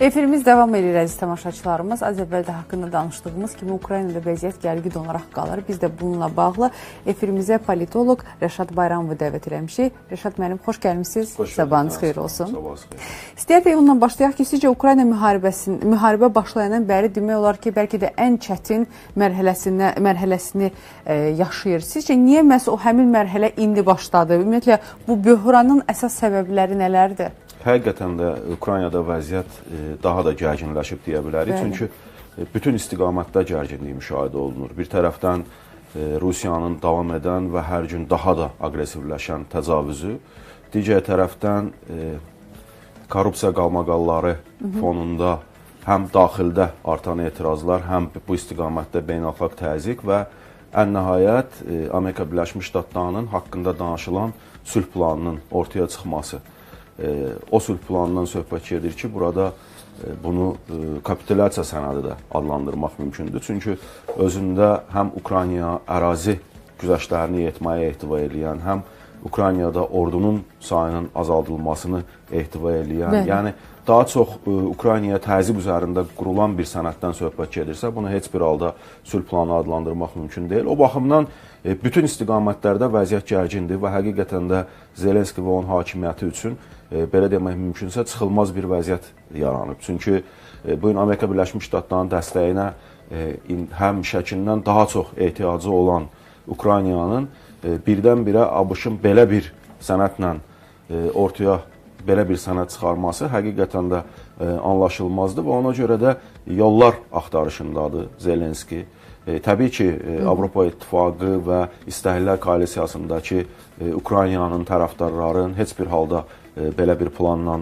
Efirimiz davam edir əziz tamaşaçılarımız. Az əvvəldə haqqında danışdığımız kimi Ukraynada vəziyyət gərgin olaraq qalır. Biz də bununla bağlı efirimizə politoloq Rəşad Bayramovu dəvət eləmişik. Rəşad müəllim, xoş gəlmisiniz. Sabahınız xeyir olsun. Sabahınız xeyir. İstəyək ondan başlayaq ki, sizcə Ukrayna müharibə başlayandan bəri demək olar ki, bəlkə də ən çətin mərhələsini yaşayır. Sizcə niyə məhz o həmin mərhələ indi başladı? Ümumiyyətlə, bu böhranın əsas səbəbləri nələrdir? Həqiqətən də Ukraynada vəziyyət daha da gərginləşib deyə bilərik. Bəli. Çünki bütün istiqamətdə gərginlik müşahidə olunur. Bir tərəfdən Rusiyanın davam edən və hər gün daha da aqressivləşən təcavüzü, digər tərəfdən korrupsiya qalmaqalları fonunda həm daxildə artan etirazlar, həm bu istiqamətdə beynəlxalq təzyiq və ən nəhayət Amerika Birləşmiş Ştatlarının haqqında danışılan sülh planının ortaya çıxması. O sülh planından söhbət gedir ki, burada bunu kapitulyasiya sənədi də adlandırmaq mümkündür. Çünki özündə həm Ukraynaya ərazi güzəştlərini yetməyə ehtiva eləyən, həm Ukraynada ordunun sayının azaldılmasını ehtiva eləyən, yəni daha çox Ukraynaya təzyiq üzərində qurulan bir sənəddən söhbət gedirsə, bunu heç bir halda sülh planı adlandırmaq mümkün deyil. O baxımdan bütün istiqamətlərdə vəziyyət gərgindir və həqiqətən də Zelenski və onun hakimiyyəti üçün belə demək mümkünsə çıxılmaz bir vəziyyət yaranıb. Çünki bu gün Amerika Birləşmiş Ştatlarının dəstəyinə həm şəklindən daha çox ehtiyacı olan Ukraynanın birdən-birə ABŞ-ın belə bir sənədlə ortaya belə bir sənəd çıxarması həqiqətən də anlaşılmazdır və ona görə də yollar axtarışındadır Zelenski. Təbii ki, Avropa İttifaqı və İstəklər koalisiyasındakı Ukraynanın tərəfdarların heç bir halda belə bir planla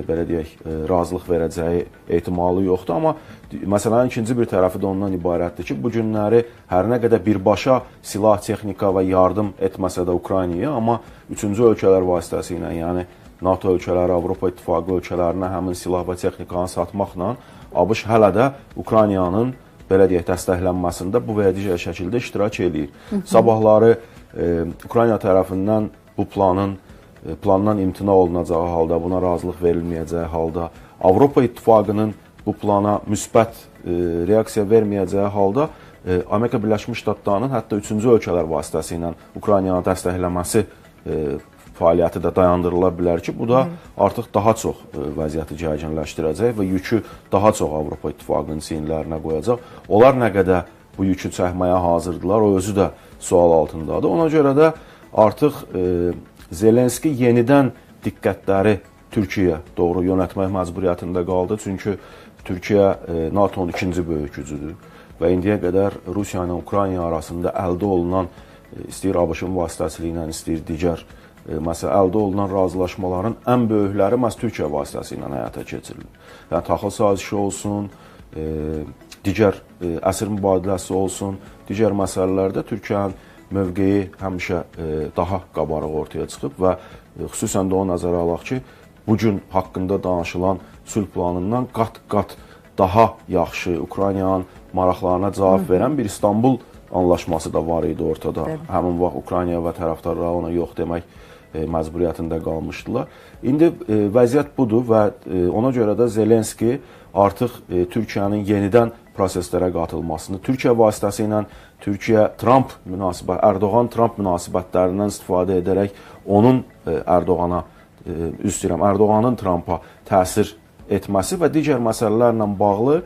belə deyək, razılıq verəcəyi ehtimalı yoxdur. Amma məsələnin ikinci bir tərəfi də ondan ibarətdir ki, bu günləri hər nə qədər birbaşa silah, texnika və yardım etməsə də Ukraynaya, amma üçüncü ölkələr vasitəsilə, yəni NATO ölkələri, Avropa İttifaqı ölkələrinə həmin silah və texnikanı satmaqla ABŞ hələ də Ukraynanın belə deyək, dəstəklənməsində bu və digər şəkildə iştirak edir. Sabahları Ukrayna tərəfindən bu plandan imtina olunacağı halda, buna razılıq verilməyəcəyi halda, Avropa İttifaqının bu plana müsbət reaksiya verməyəcəyi halda Amerika Birləşmiş Ştatlarının hətta üçüncü ölkələr vasitəsilə Ukraynanı dəstəkləməsi fəaliyyəti də dayandırıla bilər ki, bu da artıq daha çox vəziyyəti gərginləşdirəcək və yükü daha çox Avropa İttifaqının çiyinlərinə qoyacaq. Onlar nə qədər bu yükü çəkməyə hazırdılar, o özü də sual altındadır. Ona görə də artıq Zelenski yenidən diqqətləri Türkiyəyə doğru yönətmək məcburiyyətində qaldı. Çünki Türkiyə NATO-nun ikinci böyük gücüdür və indiyə qədər Rusiya ilə Ukrayna arasında əldə olunan, istəyir ABŞ-ın vasitəsilə, istəyir digər əldə olunan razılaşmaların ən böyükləri məhz Türkiyə vasitəsilə həyata keçirilir. Yəni, taxıl sazişi olsun, digər əsir mübadiləsi olsun, digər məsələlərdə Türkiyənin mövqeyi həmişə daha qabarıq ortaya çıxıb və xüsusən də o nəzərə alaq ki, bugün haqqında danışılan sülh planından qat-qat daha yaxşı, Ukraynanın maraqlarına cavab verən bir İstanbul anlaşması da var idi ortada. Həmin vaxt Ukrayna və tərəfdarları ona yox demək məcburiyyətində qalmışdılar. İndi vəziyyət budur və ona görə də Zelenski artıq Türkiyənin yenidən proseslərə qatılmasını, Türkiyə vasitəsilə Türkiyə-Trump münasibət, Ərdoğan-Trump münasibətlərindən istifadə edərək onun Ərdoğanın Trumpa təsir etməsi və digər məsələlərlə bağlı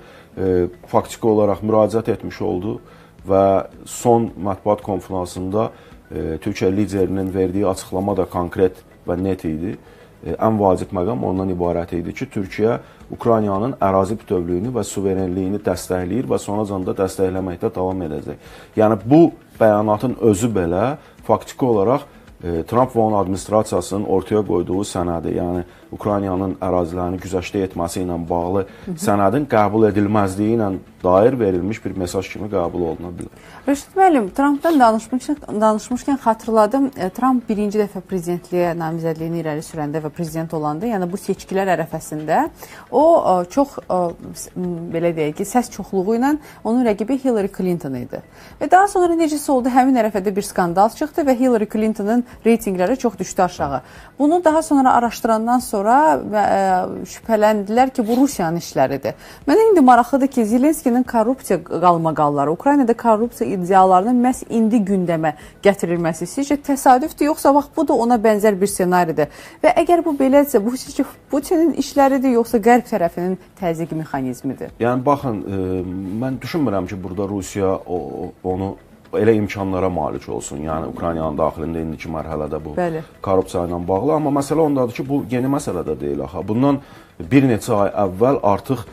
faktiki olaraq müraciət etmiş oldu və son mətbuat konferansında Türkiyə liderinin verdiyi açıqlama da konkret və net idi. Ən vacib məqam ondan ibarət idi ki, Türkiyə Ukraynanın ərazi bütövlüyünü və suverenliyini dəstəkləyir və sonacan da dəstəkləməkdə davam edəcək. Yəni, bu bəyanatın özü belə faktiki olaraq Trump və onun administrasiyasının ortaya qoyduğu sənədi, yəni Ukraynanın ərazilərini güzəştə etməsi ilə bağlı sənədin qəbul edilməzliyi ilə dair verilmiş bir mesaj kimi qəbul oluna bilər. Rəşad müəllim, Trumpdan danışmışkən xatırladım, Trump birinci dəfə prezidentliyə namizədliyini irəli sürəndə və prezident olanda, yəni bu seçkilər ərəfəsində o çox, belə deyək ki, səs çoxluğu ilə onun rəqibi Hillary Clinton idi. Və daha sonra necəsə oldu, həmin ərəfədə bir skandal çıxdı və Hillary Clinton'ın reytinqləri çox düşdü aşağı. Bunu daha sonra araşdırandan sonra şübhələndilər ki, bu Rusiyanın işləridir. Mənə indi maraqlıdır ki, Zelenskinin korrupsiya qalmaqalları, Ukraynada korrupsiya iddialarının məhz indi gündəmə gətirilməsi sizcə təsadüfdür, yoxsa bax bu da ona bənzər bir ssenaridir? Və əgər bu belədirsə, bu sizcə Putinin işləridir, yoxsa Qərb tərəfinin təzyiqi mexanizmidir? Yəni baxın, mən düşünmürəm ki, burada Rusiya onu elə imkanlara malik olsun. Yəni Ukraynanın daxilində indiki mərhələdə bu korrupsiya ilə bağlı. Amma məsələ ondadır ki, bu yeni məsələ də deyil axı. Bundan bir neçə ay əvvəl artıq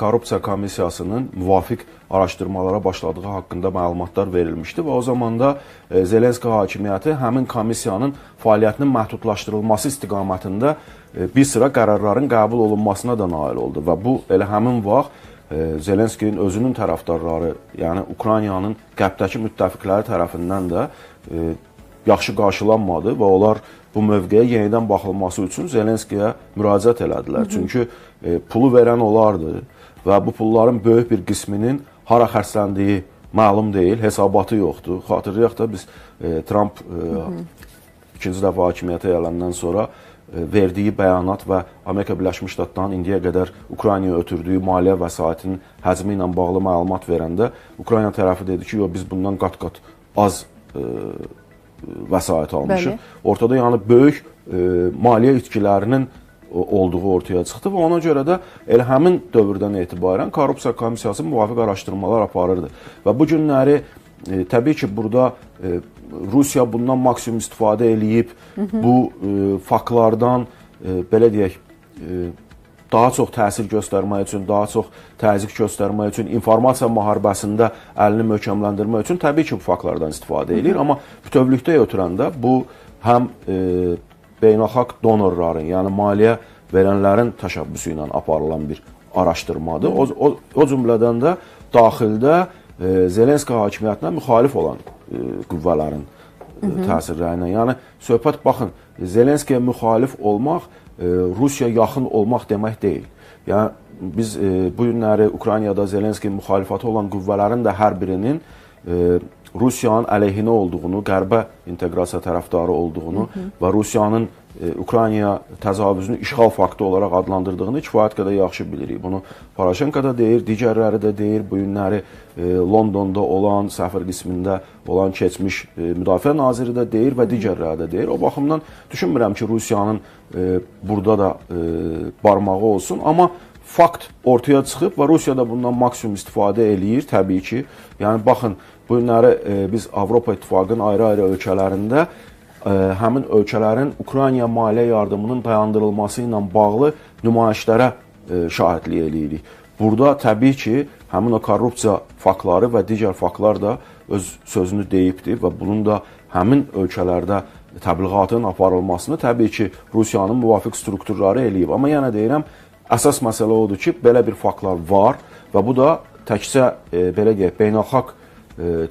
korrupsiya komissiyasının müvafiq araşdırmalara başladığı haqqında məlumatlar verilmişdi və o zaman da Zelenski hakimiyyəti həmin komissiyanın fəaliyyətinin məhdudlaşdırılması istiqamətində bir sıra qərarların qəbul olunmasına da nail oldu və bu elə həmin vaxt Zelenskinin özünün tərəfdarları, yəni Ukraynanın qərbdəki müttəfiqləri tərəfindən də yaxşı qarşılanmadı və onlar bu mövqeyə yenidən baxılması üçün Zelenskiyə müraciət elədilər. Çünki pulu verən onlardı və bu pulların böyük bir qisminin hara xərcləndiyi məlum deyil, hesabatı yoxdur. Xatırlayaq da biz Trump ikinci dəfə hakimiyyətə gələndən sonra verdiyi bəyanat və Amerika Birləşmiş Ştatlarının indiyə qədər Ukraynaya ötürdüyü maliyyə vəsaitinin həcmi ilə bağlı məlumat verəndə Ukrayna tərəfi dedi ki, biz bundan qat-qat az vəsait almışıq. Ortada yəni böyük maliyyə itkilərinin olduğu ortaya çıxdı və ona görə də elə həmin dövrdən etibarən korrupsiya komissiyası müvafiq araşdırmalar aparırdı. Və bu günləri təbii ki, burada Rusiya bundan maksimum istifadə eləyib, bu faktlardan, belə deyək, daha çox təsir göstərmək üçün, daha çox təzyiq göstərmək üçün, informasiya müharibəsində əlini möhkəmləndirmək üçün təbii ki, bu faktlardan istifadə edir. Amma bütövlükdə ötürəndə bu həm beynəlxalq donorların, yəni maliyyə verənlərin təşəbbüsü ilə aparılan bir araşdırmadır. O cümlədən də daxildə Zelenski hakimiyyətinə müxalif olan qüvvələrin təsirlərinə. Yəni, söhbət, baxın, Zelenskiyə müxalif olmaq, Rusiya yaxın olmaq demək deyil. Yəni, biz bu günləri Ukraynada Zelenski müxalifəti olan qüvvələrin də hər birinin Rusiyanın əleyhinə olduğunu, qərbə inteqrasiya tərəfdarı olduğunu və Rusiyanın Ukraynaya təcavüzünü işğal faktı olaraq adlandırdığını kifayət qədər yaxşı bilirik. Bunu Poroşenko da deyir, digərləri də deyir. Bu günləri Londonda olan, səfir qismində olan keçmiş müdafiə naziri də deyir və digərləri də deyir. O baxımdan düşünmürəm ki, Rusiyanın burada da barmağı olsun, amma fakt ortaya çıxıb və Rusiya da bundan maksimum istifadə eləyir, təbii ki. Yəni, baxın, bu günləri biz Avropa İttifaqının ayrı-ayrı ölkələrində həmin ölkələrin Ukraynaya maliyyə yardımının dayandırılması ilə bağlı nümayişlərə şahidlik eləyirik. Burada təbii ki, həmin o korrupsiya faktları və digər faktlar da öz sözünü deyibdir və bunun da həmin ölkələrdə təbliğatın aparılmasını təbii ki, Rusiyanın müvafiq strukturları eləyib. Amma yenə deyirəm, əsas məsələ odur ki, belə bir faktlar var və bu da təkcə belə deyək, beynəlxalq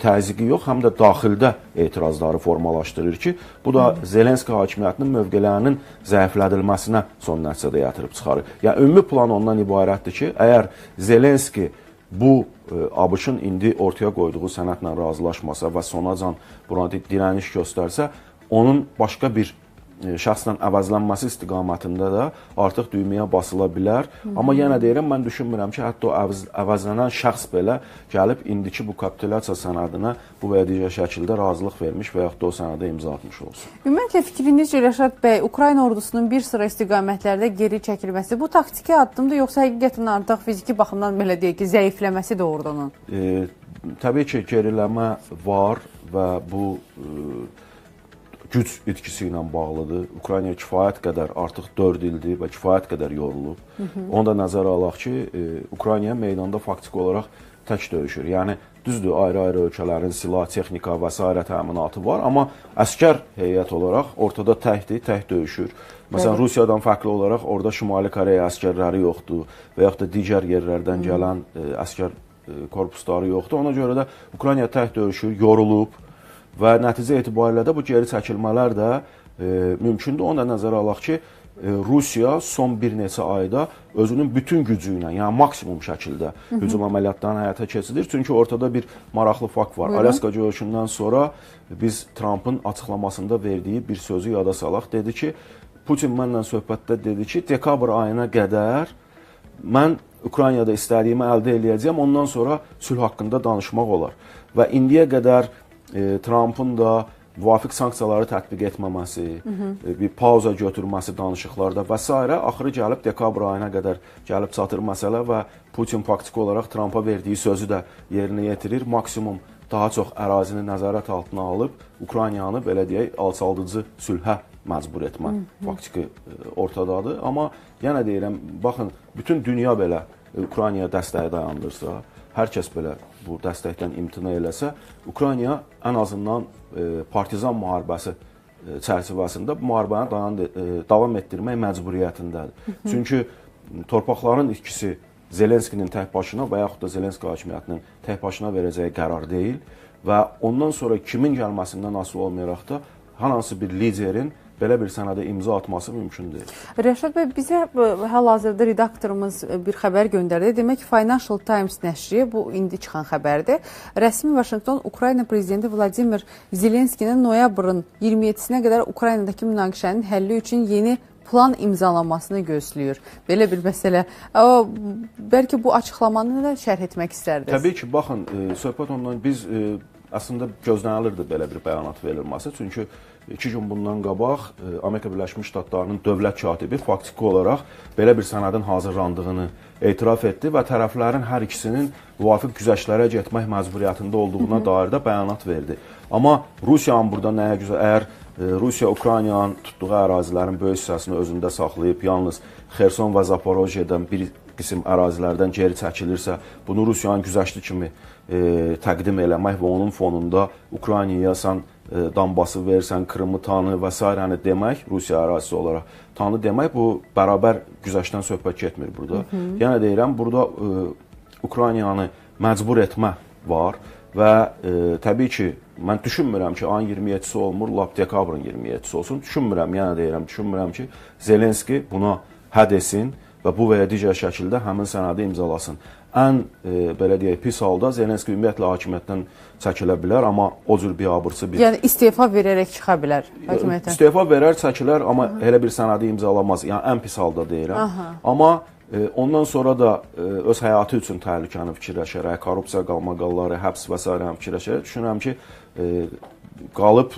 təzyiqi yox, həm də daxildə etirazları formalaşdırır ki, bu da Zelenski hakimiyyətinin mövqelərinin zəiflədilməsinə son nəticədə gətirib çıxarır. Yəni, ümumi plan ondan ibarətdir ki, əgər Zelenski bu ABŞ-ın indi ortaya qoyduğu sənədlə razılaşmasa və sonacan buna dirəniş göstərsə, onun başqa bir şəxslə əvəzlənməsi istiqamətində də artıq düyməyə basıla bilər. Amma yenə deyirəm, mən düşünmürəm ki, hətta o əvəzlənən şəxs belə gəlib indiki bu kapitulyasiya sənədinə bu və ya digər şəkildə razılıq vermiş və yaxud da o sənədə imza atmış olsun. Ümumiyyətlə, fikrinizcə Rəşad bəy, Ukrayna ordusunun bir sıra istiqamətlərdə geri çəkilməsi bu taktiki addımdır, yoxsa həqiqətən artıq fiziki baxımdan belə deyək ki, zəifləməsi doğrudan? Təbii ki, geriləmə var və bu güc itkisi ilə bağlıdır. Ukrayna kifayət qədər artıq 4 ildir və kifayət qədər yorulub. Onu da nəzərə alaq ki, Ukrayna meydanda faktiki olaraq tək döyüşür. Yəni, düzdür, ayrı-ayrı ölkələrin silah, texnika və s. təminatı var, amma əskər heyət olaraq ortada təkdir, tək döyüşür. Məsələn, Rusiyadan fərqli olaraq orada Şimali Koreya əskərləri yoxdur və yaxud da digər yerlərdən gələn əskər korpusları yoxdur. Ona görə də Ukrayna tək döyüşür, yorulub. Və nəticə etibarilə də bu geri çəkilmələr də mümkündür. Onu da nəzərə alaq ki, Rusiya son bir neçə ayda özünün bütün gücü ilə, yəni maksimum şəkildə hücum əməliyyatlarını həyata keçirir. Çünki ortada bir maraqlı fakt var. Alyaska görüşündən sonra biz Trumpın açıqlamasında verdiyi bir sözü yada salaq. Dedi ki, Putin mənlə söhbətdə dedi ki, dekabr ayına qədər mən Ukraynada istədiyimi əldə eləyəcəyəm, ondan sonra sülh haqqında danışmaq olar. Və indiyə qədər Trumpın da müvafiq sanksiyaları tətbiq etməməsi, bir pauza götürməsi danışıqlarda və s. axırı gəlib dekabr ayına qədər gəlib çatır məsələ və Putin faktiki olaraq Trumpa verdiyi sözü də yerinə yetirir. Maksimum daha çox ərazini nəzarət altına alıb Ukraynanı belə deyək, alçaldıcı sülhə məcbur etmə faktiki ortadadır. Amma yenə deyirəm, baxın, bütün dünya belə Ukraynaya dəstəyi dayandırsa, hər kəs belə bu dəstəkdən imtina eləsə, Ukrayna ən azından partizan müharibəsi çərçivəsində bu müharibəni davam etdirmək məcburiyyətindədir. Çünki torpaqların itkisi Zelenskinin tək başına və yaxud da Zelenski hakimiyyətinin tək başına verəcəyi qərar deyil və ondan sonra kimin gəlməsindən asılı olmayaraq da hər hansı bir liderin belə bir sənədə imza atması mümkün deyil. Rəşad bəy, bizə hal-hazırda redaktorumuz bir xəbər göndərdi. Demək ki, Financial Times nəşri, bu indi çıxan xəbərdir. Rəsmi Vaşinqton Ukrayna prezidenti Vladimir Zelenskinin noyabrın 27-sinə qədər Ukraynadakı münaqişənin həlli üçün yeni plan imzalamasını gözləyir. Belə bir məsələ. Bəlkə bu açıqlamanı da şərh etmək istərdiniz. Təbii ki, baxın, söhbət ondan biz əslində gözlənilirdi belə bir bəyanat verilməsi. Çünki 2 gün bundan qabaq Amerika Birləşmiş Ştatlarının dövlət katibi faktiki olaraq belə bir sənədin hazırlandığını etiraf etdi və tərəflərin hər ikisinin müvafiq güzəştlərə getmək məcburiyyətində olduğuna dair də bəyanat verdi. Amma Rusiyanın burada nəyə güzəşt? Əgər Rusiya Ukraynanın tutduğu ərazilərin böyük hissəsini özündə saxlayıb, yalnız Xerson və Zaporojyedən bir qism ərazilərdən geri çəkilirsə, bunu Rusiyanın güzəşti kimi təqdim eləmək və onun fonunda Ukraynaya sən Donbası versən, Krımı tanı və s. demək, Rusiya ərazisi olaraq tanı demək, bu bərabər güzəştdən söhbət getmir burada. Yəni deyirəm, burada Ukraynanı məcbur etmə var və təbii ki, mən düşünmürəm ki, ayın 27-si olmur, lap dekabrın 27-si olsun. Düşünmürəm ki, Zelenski buna həd etsin və bu və ya digər şəkildə həmin sənədi imzalasın. Ən, belə deyək, pis halda Zelenski ümumiyyətlə hakimiyyətdən çəkilə bilər, amma o cür biabırçı bir... Yəni, istefa verərək çıxa bilər hakimiyyətdən? İstefa verər, çəkilər, amma elə bir sənədi imzalamaz. Yəni, ən pis halda deyirəm. Amma ondan sonra da öz həyatı üçün təhlükəni fikirləşərək, korrupsiya qalmaqalları, həbs və s. fikirləşərək düşünürəm ki, qalıb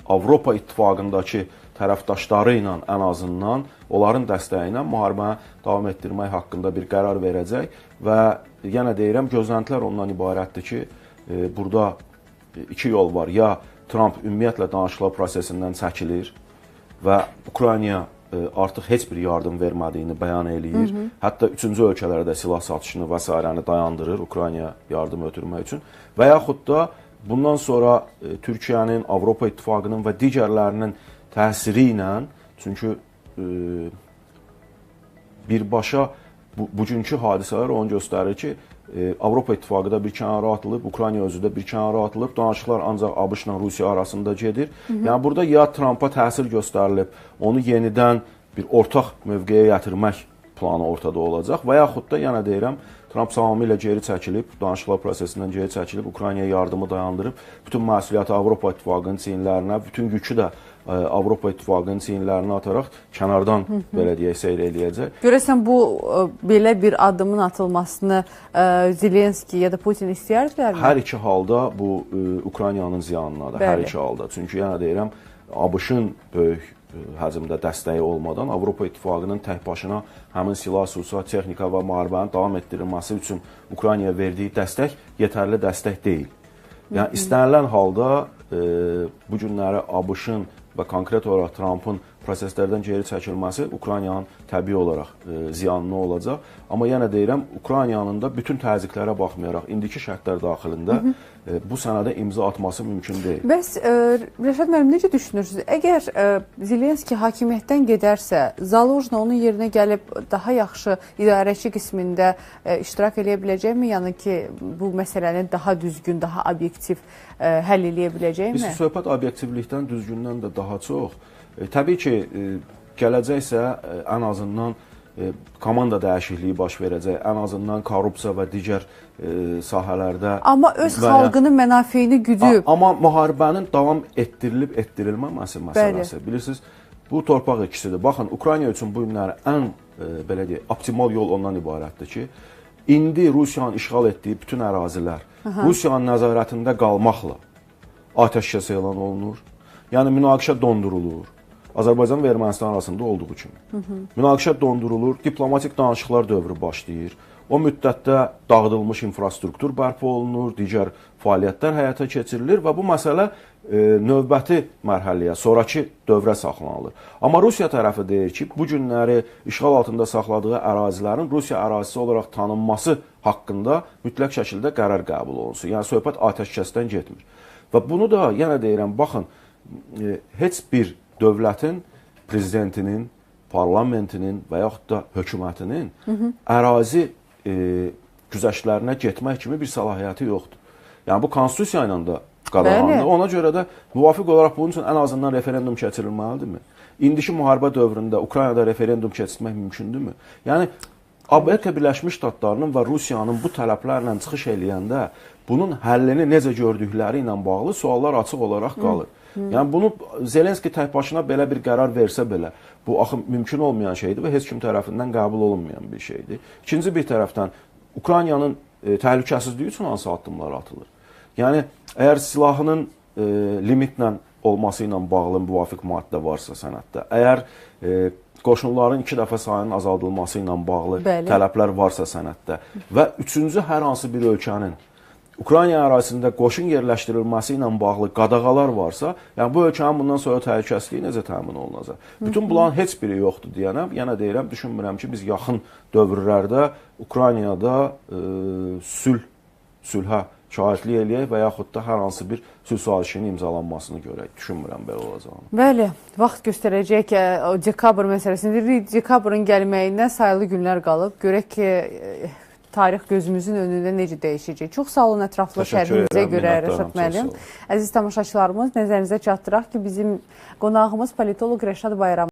Avropa İttifaqındakı tərəfdaşları ilə ən azından onların dəstəyi ilə müharibəni davam etdirmək haqqında bir qərar verəcək və yenə deyirəm, gözləntilər ondan ibarətdir ki, burada 2 yol var. Ya Trump ümumiyyətlə danışıqlar prosesindən çəkilir və Ukraynaya artıq heç bir yardım vermədiyini bəyan eləyir. Hətta 3-cü ölkələrdə silah satışını və s. dayandırır Ukraynaya yardım ötürmək üçün və yaxud da bundan sonra Türkiyənin, Avropa İttifaqının və digərlərinin təsiri ilə, çünki birbaşa bugünkü hadisələr onu göstərir ki, Avropa İttifaqı da bir kənara atılıb, Ukrayna özü də bir kənara atılıb, danışıqlar ancaq ABŞ-la Rusiya arasında gedir. Yəni burada ya Trumpa təsir göstərilib, onu yenidən bir ortaq mövqeyə gətirmək planı ortada olacaq və yaxud da yenə deyirəm, Trump tamamilə geri çəkilib, danışıqlar prosesindən geri çəkilib, Ukraynaya yardımı dayandırıb, bütün məsuliyyəti Avropa İttifaqının çiyinlərinə, bütün yükü də Avropa İttifaqının çiyinlərinə ataraq kənardan belə deyək, seyr eləyəcək. Görəsən bu belə bir addımın atılmasını Zelenski ya da Putin istəyərdilərmi? Hər iki halda bu Ukraynanın ziyanınadır, hər iki halda. Çünki yenə deyirəm, ABŞ-ın böyük həcmdə dəstəyi olmadan Avropa İttifaqının tək başına həmin silah-sursat, texnika və müharibənin davam etdirilməsi üçün Ukraynaya verdiyi dəstək yetərli dəstək deyil. Yəni istənilən halda bu günləri ABŞ-ın və konkret olaraq Trumpın proseslərdən geri çəkilməsi Ukraynanın təbii olaraq ziyanlı olacaq. Amma yenə deyirəm, Ukraynanın da bütün təzyiqlərə baxmayaraq indiki şərtlər daxilində bu sənədə imza atması mümkün deyil. Bəs Rəşad müəllim, necə düşünürsünüz? Əgər Zelenski hakimiyyətdən gedərsə, Zaluzhny onun yerinə gəlib daha yaxşı idarəçi qismində iştirak eləyə biləcəkmi? Yəni ki, bu məsələni daha düzgün, daha obyektiv həll eləyə biləcəkmi? Biz söhbət obyektivlikdən, düzgündən də daha çox. Təbii ki, gələcək isə ən azından komanda dəyişikliyi baş verəcək, ən azından korrupsiya və digər sahələrdə. Amma öz xalqının mənafeyini güdüb. Amma müharibənin davam etdirilməməsi məsələsi. Bilirsiniz, bu torpaq ikisidir. Baxın, Ukrayna üçün bu günləri ən belə deyək, optimal yol ondan ibarətdir ki, indi Rusiyanın işğal etdiyi bütün ərazilər Rusiyanın nəzarətində qalmaqla atəşkəs elan olunur. Yəni münaqişə dondurulur. Azərbaycan və Ermənistan arasında olduğu kimi. Münaqişə dondurulur, diplomatik danışıqlar dövrü başlayır. O müddətdə dağıdılmış infrastruktur bərpa olunur, digər fəaliyyətlər həyata keçirilir və bu məsələ növbəti mərhələyə, sonrakı dövrə saxlanılır. Amma Rusiya tərəfi deyir ki, bu günləri işğal altında saxladığı ərazilərin Rusiya ərazisi olaraq tanınması haqqında mütləq şəkildə qərar qəbul olunsun. Yəni söhbət atəşkəsdən getmir. Və bunu da yenə deyirəm, baxın, heç bir dövlətin, prezidentinin, parlamentinin və yaxud da hökumətinin ərazi güzəştlərinə getmək kimi bir səlahiyyəti yoxdur. Yəni bu konstitusiya ilə də qadağandır. Ona görə də müvafiq olaraq bunun üçün ən azından referendum keçirilməlidirmi? İndiki müharibə dövründə Ukraynada referendum keçirmək mümkündürmü? Yəni Amerika Birləşmiş Ştatlarının və Rusiyanın bu tələblərlə çıxış eləyəndə bunun həllini necə gördükləri ilə bağlı suallar açıq olaraq qalır. Yəni bunu Zelenski tək başına belə bir qərar versə belə, bu axı mümkün olmayan şeydir və heç kim tərəfindən qəbul olunmayan bir şeydir. İkinci bir tərəfdən Ukraynanın təhlükəsizliyi üçün hansı addımlar atılır? Yəni əgər silahının limitlə olması ilə bağlı müvafiq maddə varsa sənəddə, əgər qoşunların 2 dəfə sayının azaldılması ilə bağlı tələblər varsa sənəddə və üçüncü hər hansı bir ölkənin Ukrayna ərazisində qoşun yerləşdirilməsi ilə bağlı qadağalar varsa, yəni bu ölkənin bundan sonra təhlükəsizliyi necə təmin olunacaq? Bütün bunların heç biri yoxdur deyənəm, yenə deyirəm, düşünmürəm ki, biz yaxın dövrlərdə Ukraynada sülhə şahidlik eləyək və yaxud da hər hansı bir sülh sazişinin imzalanmasını görək. Düşünmürəm belə olacağını. Bəli, vaxt göstərəcək ki, o dekabr məsələsində, dekabrın gəlməyindən sayılı günlər qalıb. Görək ki, tarix gözümüzün önündə necə dəyişəcək. Çox sağ olun ətraflı şərhinizə görə Rəşad müəllim. Əziz tamaşaçılarımız, nəzərinizə çatdıraq ki, bizim qonağımız politoloq Rəşad Bayram.